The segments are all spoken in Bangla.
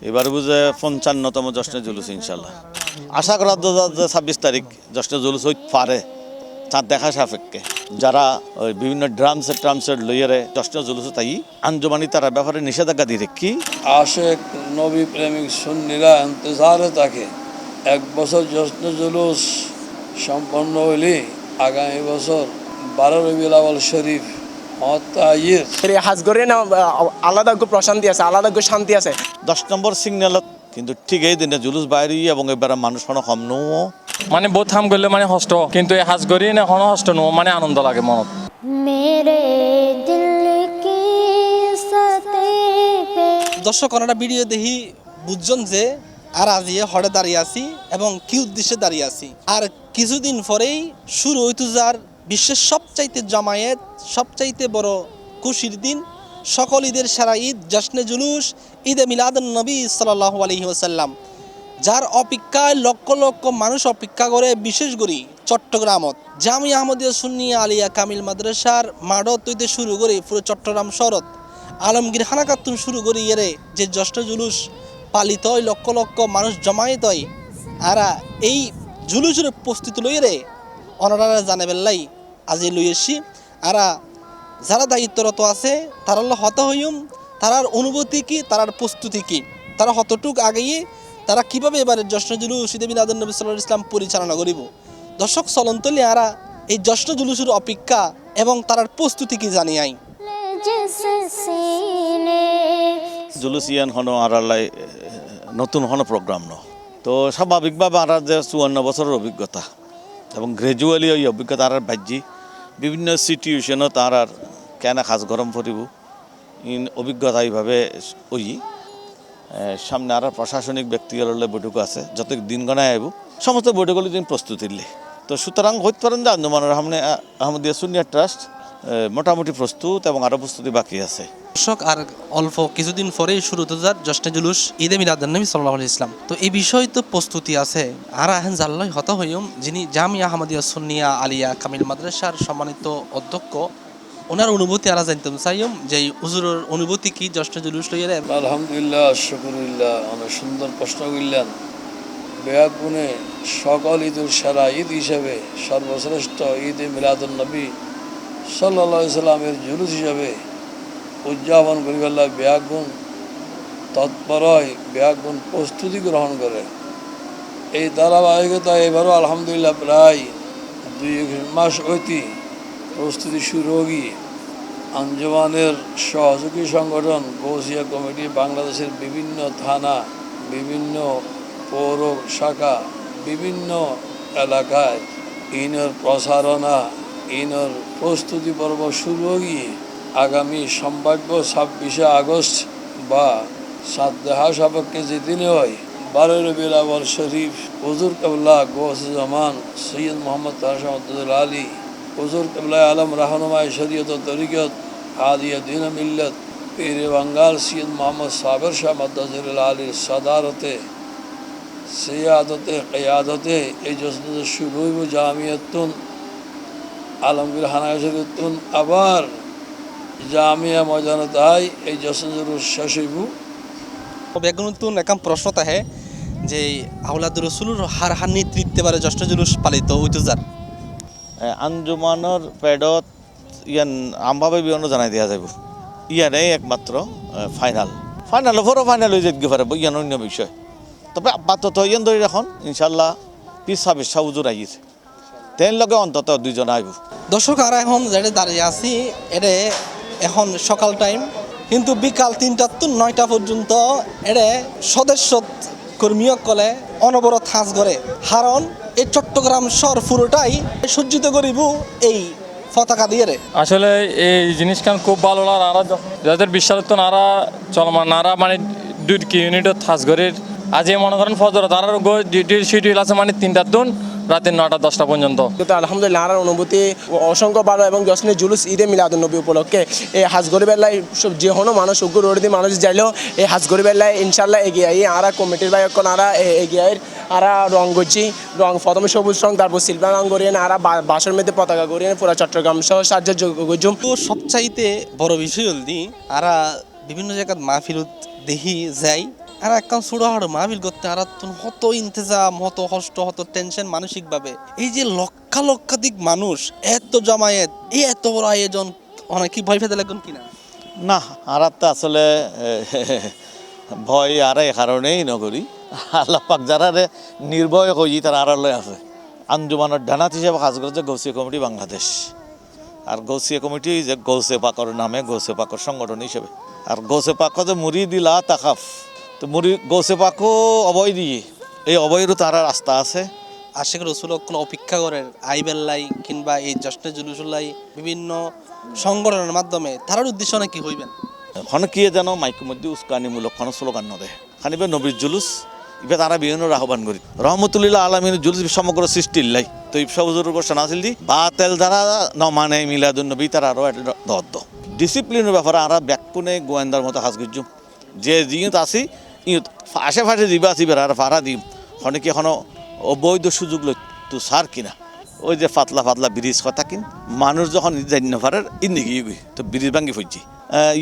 এবার বুঝে 55তম জশ্নে জুলুস ইনশাল্লাহ আশা করা যে 26 তারিখ জশ্নে জুলুস হইতে পারে তার দেখা সাপেক্ষে যারা ওই বিভিন্ন ট্রামসেট লইয়ারে জশ্নে জুলুস তাই আঞ্জুমানি তারা ব্যাপারে নিষেধাজ্ঞা দিয়ে রেখি আশেক নবী প্রেমিক সুন্নিরা ইন্তজারে থাকে 1 বছর জশ্নে জুলুস সম্পন্ন হইলে আগামী বছর 12 রবিউল আউয়াল শরীফ মতাইর হাজগরে না আলাদা প্রশান্তি আছে, আলাদা শান্তি আছে। 10 নম্বর সিগন্যালত কিন্তু ঠিক এই দিনে জুলুস বাইরে এবং এবার মানুষ কোনো কম নো মানে বহুত হাম করলে মানে হষ্ট কিন্তু এই হাজ করি না কোনো হষ্ট নো মানে আনন্দ লাগে মনত মেরে দিল কি সতে পে দর্শক অনেকটা ভিডিও দেখি বুঝছেন যে আর আজিয়ে হরে দাঁড়িয়ে আছি এবং কি উদ্দেশ্যে দাঁড়িয়ে আছি আর কিছুদিন পরেই শুরু হইতো যার বিশ্বের সবচাইতে জমায়েত সবচাইতে বড় খুশির দিন সকল ঈদের সারা ঈদ জশ্নে জুলুস ঈদে মিলাদুন নবী সাল্লাল্লাহু আলাইহি ওয়াসাল্লাম যার অপেক্ষায় লক্ষ লক্ষ মানুষ অপেক্ষা করে বিশেষ করে চট্টগ্রামত জামিয়া আহমদিয়া সুন্নিয়া আলিয়া কামিল মাদ্রাসার মাডত হইতে শুরু করে পুরো চট্টগ্রাম শহরত আলমগীর হানাকাতুন শুরু করি এরে যে জশ্নে জুলুস পালিত হয় লক্ষ লক্ষ মানুষ জমায়েত হয় আর এই জুলুসের প্রস্তুতি লই রে অনারা জানে বেল্লাই আজি লই এসি আর যারা দায়িত্বরত আছে তারা হত হইম তারার অনুভূতি কি তারার প্রস্তুতি কি তারা হতটুক আগেই তারা কিভাবে এবারে জশ্নে জুলুস ঈদে মিলাদুন নবী সাল্লাল্লাহু আলাইহি ওয়াসাল্লাম পরিচালনা করিব দর্শক চলন্তলি আরা এই জশ্নে জুলুসের অপেক্ষা এবং তারার প্রস্তুতি কি জানি আই जिस सीने জুলুস ইয়ান হনো আড়ালাই নতুন হনো প্রোগ্রাম ন তো স্বাভাবিকভাবে আর যে 54 বছরের অভিজ্ঞতা এবং গ্রাজুয়ালি ওই অভিজ্ঞতা আর বাহ্যি বিভিন্ন সিচুয়েশনও তার আর কেন খাস গরম পড়িব ইন অভিজ্ঞতা এইভাবে ওই সামনে আর প্রশাসনিক ব্যক্তিগত বৈঠক আছে যত দিন গণায় আইব সমস্ত বৈঠকগুলি দিন প্রস্তুতি নিলে তো সুতরাং হইতে পারেন যে আঞ্জুমানুর আহমদিয়া সুন্নিয়া ট্রাস্ট মোটামুটি প্রস্তুত এবং আরও প্রস্তুতি বাকি আছে দর্শক আর অল্প কিছুদিন পরেই শুরু হতে যার জশ্নে জুলুস ঈদে মিলাদুন নবী সাল্লাল্লাহু আলাইহি ওয়াসাল্লাম তো এই বিষয় তো প্রস্তুতি আছে আর এখন জাল্লাই হত হইম যিনি জামিয়া আহমদিয়া সুন্নিয়া আলিয়া কামিল মাদ্রাসার সম্মানিত অধ্যক্ষ ওনার অনুভূতি আর জানতাম চাইম যে হুজুরের অনুভূতি কি জশ্নে জুলুস লইয়া আলহামদুলিল্লাহ শুকরিল্লাহ অনেক সুন্দর প্রশ্ন করলেন বেয়াগুনে সকল ঈদের সেরা ঈদ হিসেবে সর্বশ্রেষ্ঠ ঈদে মিলাদুন নবী সাল্লাল্লাহু আলাইহি সাল্লামের জুলুস হিসাবে উদযাপন করিবার ব্যাগুণ তৎপরই ব্যাগুণ প্রস্তুতি গ্রহণ করে এই ধারাবাহিকতা এবারও আলহামদুলিল্লাহ প্রায় 2 মাস অতি প্রস্তুতি শুরু গিয়ে আঞ্জুমানের সহযোগী সংগঠন গৌসিয়া কমিটি বাংলাদেশের বিভিন্ন থানা বিভিন্ন পৌর শাখা বিভিন্ন এলাকায় ইনের প্রচারণা ইনের প্রস্তুতি পর্ব শুরু গিয়ে আগামী সম্ভাব্য 26 আগস্ট বা সাদ্দেহা সাপেক্ষে যেদিনে হয় 12 রবিউল আউয়াল শরীফ হুজুর কিবলা গৌস-ই-জামান সৈয়দ মোহাম্মদ তারশাহ আলী হুজুর কিবলা আলম রাহনুমাই শরীয়ত ও তরিকত হাদিয়া দ্বীন মিল্লত পীরে বাঙ্গাল সৈয়দ মোহাম্মদ সাবের শাহ মাদ্দাজিরুল আলীর সাদারতে সিয়াদতে কিয়াদতে এই জশ্নে শুরু হইব জামিয়াতুন আলমগীর হানাগাতুন আবার জামিয়া ময়দানতাই এই জশ্নে জুলুস শেষ হইব বেগুনতুন একাম প্রশ্ন তাহে যে আওলাদুর রাসূলুর হার হার নেতৃত্বে বারে জশ্নে জুলুস পালিত হইতো যার আঞ্জুমানের পেডত ইয়ান আমভাবে বিবরণ জানাই দিয়া যাব ইয়ানে একমাত্র ফাইনাল ফরও ফাইনাল হয়ে যেতে পারে ইয়ান অন্য বিষয় তবে আপাতত ইয়ান ধরে এখন ইনশাল্লাহ 26 হুজুর আইছে তেন লগে অন্তত 2 জন আইব দর্শক আর এখন যেটা দাঁড়িয়ে আছি এটা এখন সকাল টাইম কিন্তু বিকাল 3টা তো 9টা পর্যন্ত এটা সদস্য কর্মীসকলে অনবরত হাজ করে কারণ এই চট্টগ্রাম শহর পুরোটাই সজ্জিত করিব এই পতাকা দিয়ে রে আসলে এই জিনিসখান খুব ভালো লাগে আর যাদের বিশ্বাসত্ব নারা চলমান নারা মানে 2 ইউনিটত হাজ করে আজ মনে করেন ফজর তারা ডিউটির শিডিউল আছে মানে 3টা দিন রাতে 9টা 10টা পর্যন্ত কিন্তু আলহামদুলিল্লাহ আর অনুভূতি অসংখ্য ভালো এবং জশ্নে জুলুস ঈদে মিলাদুন নবী উপলক্ষে এই হাজগরি বেলায় সব যে হনো মানুষ উগ্র রোডি মানুষ যাইলেও এই হাজগরি বেলায় ইনশাল্লাহ এগিয়ে আই আর কমিটির ভাই এখন আর এগিয়ে আর রং করছি রং প্রথমে সবুজ রং তারপর সিলভার রং করিয়ে আর বাসের মধ্যে পতাকা করিয়ে পুরো চট্টগ্রাম সহ সাহায্য করছুম তো সবচাইতে বড় বিষয় হল দি আর বিভিন্ন জায়গায় মাহফিলত দেখি যাই আর একদম ছোটখাটো মাহফিল করতে আর হত ইন্তজাম, হত কষ্ট, হত টেনশন মানসিকভাবে। এই যে লক্ষাধিক মানুষ, এত জমায়েত, এই এত বড় আয়োজন, অনেক কি ভয় পেতে লাগবেন কিনা? না, আর তো আসলে ভয় আর এই কারণেই নগরী আল্লাহ পাক যারা নির্ভয় হই তারা আড়ালে আছে। আঞ্জুমানের ডানাত হিসেবে কাজ করেছে গৌসিয়া কমিটি বাংলাদেশ, আর গৌসিয়া কমিটি যে গৌসে পাকর নামে গৌসে পাকর সংগঠন হিসেবে। আর গৌসে পাক যে মুড়ি দিলা তাকাফ, তো মুড়ি গৌসে পাকও অবয় দিয়ে, এই অবয়েরও তারা রাস্তা আছে। আশেখ রসুল কোনো অপেক্ষা করেন আইবেল্লাই কিংবা এই জশ্নে জুলুসুল্লাই বিভিন্ন সংগঠনের মাধ্যমে তারার উদ্দেশ্য নাকি হইবেন? এখন কি যেন মাইকের মধ্যে উস্কানিমূলক কোনো স্লোগান নদেয়, খানিবে নবীর জুলুস ইবে তারা বিভিন্ন আহ্বান করি রহমতুল্লাহ আলমিন জুলুস সমগ্র সৃষ্টির লাই তো ইবসা হুজুর উপর শোনাছিল দি বা তেল দ্বারা নমানে মিলাদুন নবী তারা আরও দদ্দ ডিসিপ্লিনের ব্যাপারে আমরা ব্যাকুনে গোয়েন্দার মতো হাজ গুজুম যে জিনিস আসি আশেপাশে দিবা আসিবে আর ভাড়া দিম অনেকে এখনো অবৈধ সুযোগ লই তো সার কিনা ওই যে পাতলা ব্রিজ কথা কিন মানুষ যখন জানি পারে ইন্দি গিয়ে গই তো ব্রিজ ভাঙ্গি ফুটছি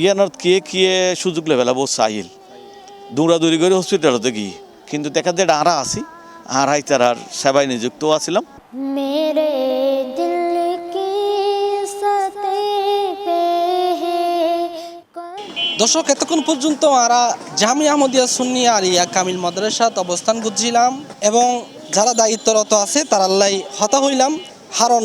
ইয়ানত কিয়ে সুযোগ লেবেলা বহু চাইল দৌড়াদৌড়ি করে হসপিটালতে গিয়ে কিন্তু দেখা যায় আরা আছি আর হাই তার আর সেবায় নিযুক্ত আছিলাম। मेरे दिल की सतह पे है দর্শক, এতক্ষণ পর্যন্ত আমরা জামিয়া আহমদিয়া সুন্নিয়া আলিয়া কামিল মাদ্রাসাত অবস্থান করছিলাম এবং যারা দায়িত্বরত আছে তার আল্লাহ হতা হইলাম। কারণ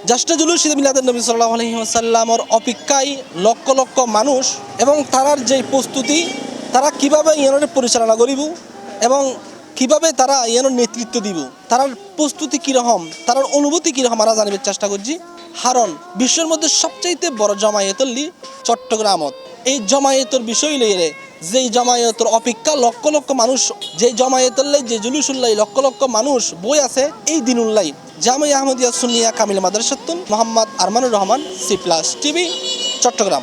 জাস্টে জুলুস ঈদে মিলাদুন নবী সাল্লাল্লাহু আলাইহি ওয়াসাল্লামের অপেক্ষায় লক্ষ মানুষ এবং তারার যে প্রস্তুতি, তারা কিভাবে ইয়ানোর পরিচালনা করিব এবং কিভাবে তারা ইয়ানোর নেতৃত্ব দিব, তারার প্রস্তুতি কীরকম, তারার অনুভূতি কীরকম আমরা জানিবার চেষ্টা করছি। কারণ বিশ্বের মধ্যে সবচাইতে বড় জমায়েতলি চট্টগ্রামত। এই জমায়েতের বিষয় লইয়ে যেই জমায়েতের অপেক্ষা লক্ষ মানুষ, যে জমায়েতুল্লাহ যে জুলুসুল্লাহ লক্ষ মানুষ বই আছে এই দিনুল্লাহ। Jamia Ahmadia Sunnia Kamil Madrasatun Mohammad Armanur Rahman, C plus TV, Chittagong.